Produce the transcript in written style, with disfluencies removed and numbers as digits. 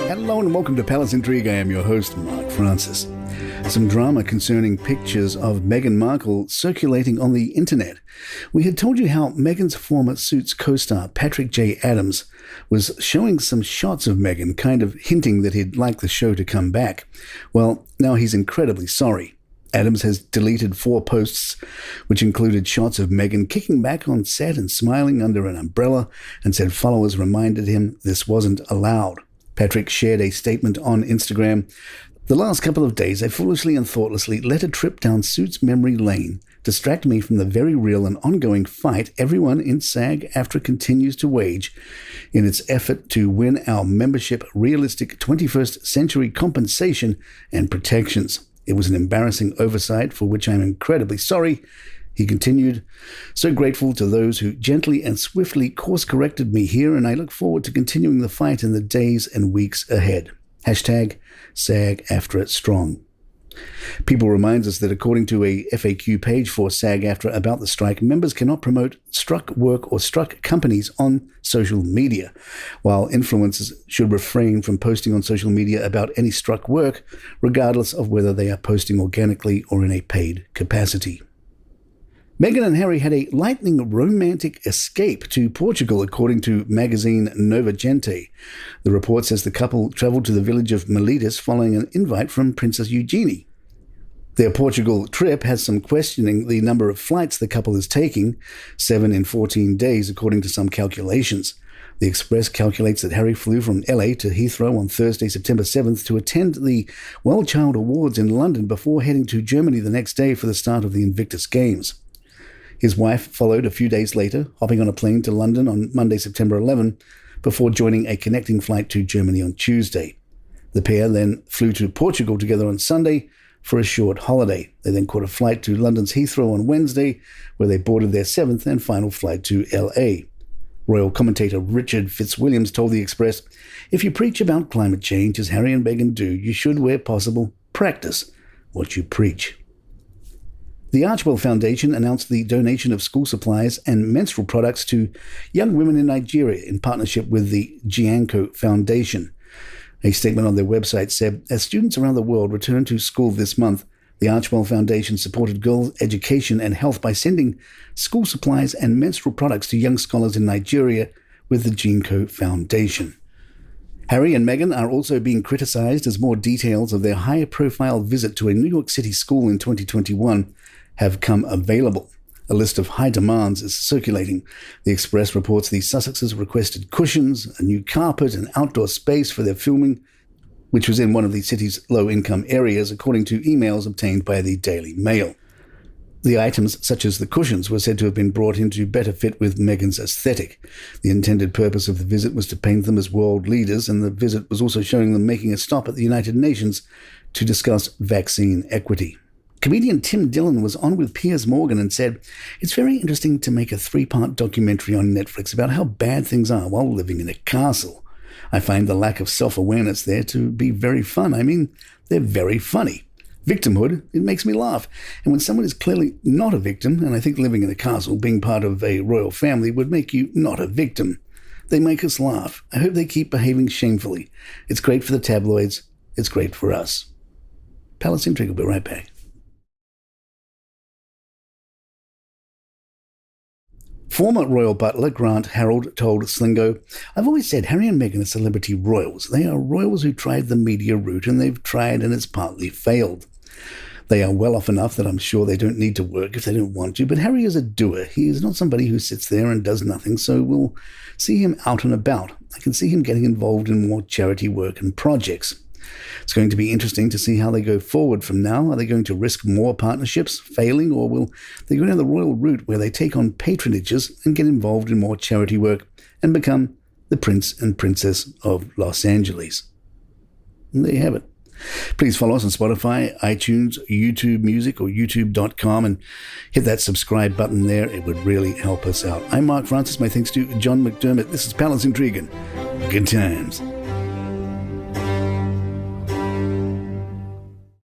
Hello and welcome to Palace Intrigue. I am your host, Mark Francis. Some drama concerning pictures of Meghan Markle circulating on the internet. We had told you how Meghan's former Suits co-star Patrick J. Adams was showing some shots of Meghan, kind of hinting that he'd like the show to come back. Well, now he's incredibly sorry. Adams has deleted 4 posts, which included shots of Meghan kicking back on set and smiling under an umbrella, and said followers reminded him this wasn't allowed. Patrick shared a statement on Instagram. The last couple of days, I foolishly and thoughtlessly let a trip down Suits memory lane distract me from the very real and ongoing fight everyone in SAG-AFTRA continues to wage in its effort to win our membership realistic 21st century compensation and protections. It was an embarrassing oversight for which I am incredibly sorry. He continued, so grateful to those who gently and swiftly course-corrected me here, and I look forward to continuing the fight in the days and weeks ahead. Hashtag SAG-AFTRA strong. People reminds us that according to a FAQ page for SAG-AFTRA about the strike, members cannot promote struck work or struck companies on social media, while influencers should refrain from posting on social media about any struck work, regardless of whether they are posting organically or in a paid capacity. Meghan and Harry had a lightning romantic escape to Portugal, according to magazine Nova Gente. The report says the couple travelled to the village of Melides following an invite from Princess Eugenie. Their Portugal trip has some questioning the number of flights the couple is taking, 7 in 14 days, according to some calculations. The Express calculates that Harry flew from LA to Heathrow on Thursday, September 7th to attend the Well Child Awards in London before heading to Germany the next day for the start of the Invictus Games. His wife followed a few days later, hopping on a plane to London on Monday, September 11, before joining a connecting flight to Germany on Tuesday. The pair then flew to Portugal together on Sunday for a short holiday. They then caught a flight to London's Heathrow on Wednesday, where they boarded their 7th and final flight to LA. Royal commentator Richard Fitzwilliams told the Express, if you preach about climate change, as Harry and Meghan do, you should, where possible, practice what you preach. The Archwell Foundation announced the donation of school supplies and menstrual products to young women in Nigeria in partnership with the Gianco Foundation. A statement on their website said, as students around the world return to school this month, the Archwell Foundation supported girls' education and health by sending school supplies and menstrual products to young scholars in Nigeria with the Gianco Foundation. Harry and Meghan are also being criticized as more details of their high-profile visit to a New York City school in 2021 have come available. A list of high demands is circulating. The Express reports the Sussexes requested cushions, a new carpet, and outdoor space for their filming, which was in one of the city's low-income areas, according to emails obtained by the Daily Mail. The items, such as the cushions, were said to have been brought in to better fit with Meghan's aesthetic. The intended purpose of the visit was to paint them as world leaders, and the visit was also showing them making a stop at the United Nations to discuss vaccine equity. Comedian Tim Dillon was on with Piers Morgan and said, it's very interesting to make a 3-part documentary on Netflix about how bad things are while living in a castle. I find the lack of self-awareness there to be very fun. I mean, they're very funny. Victimhood, it makes me laugh. And when someone is clearly not a victim, and I think living in a castle, being part of a royal family, would make you not a victim. They make us laugh. I hope they keep behaving shamefully. It's great for the tabloids. It's great for us. Palace Intrigue will be right back. Former royal butler Grant Harold told Slingo, I've always said Harry and Meghan are celebrity royals. They are royals who tried the media route, and they've tried and it's partly failed. They are well off enough that I'm sure they don't need to work if they don't want to, but Harry is a doer. He is not somebody who sits there and does nothing, so we'll see him out and about. I can see him getting involved in more charity work and projects. It's going to be interesting to see how they go forward from now. Are they going to risk more partnerships failing, or will they go down the royal route where they take on patronages and get involved in more charity work and become the Prince and Princess of Los Angeles? And there you have it. Please follow us on Spotify, iTunes, YouTube Music, or youtube.com, and hit that subscribe button there. It would really help us out. I'm Mark Francis. My thanks to John McDermott. This is Palace Intrigue. Good times.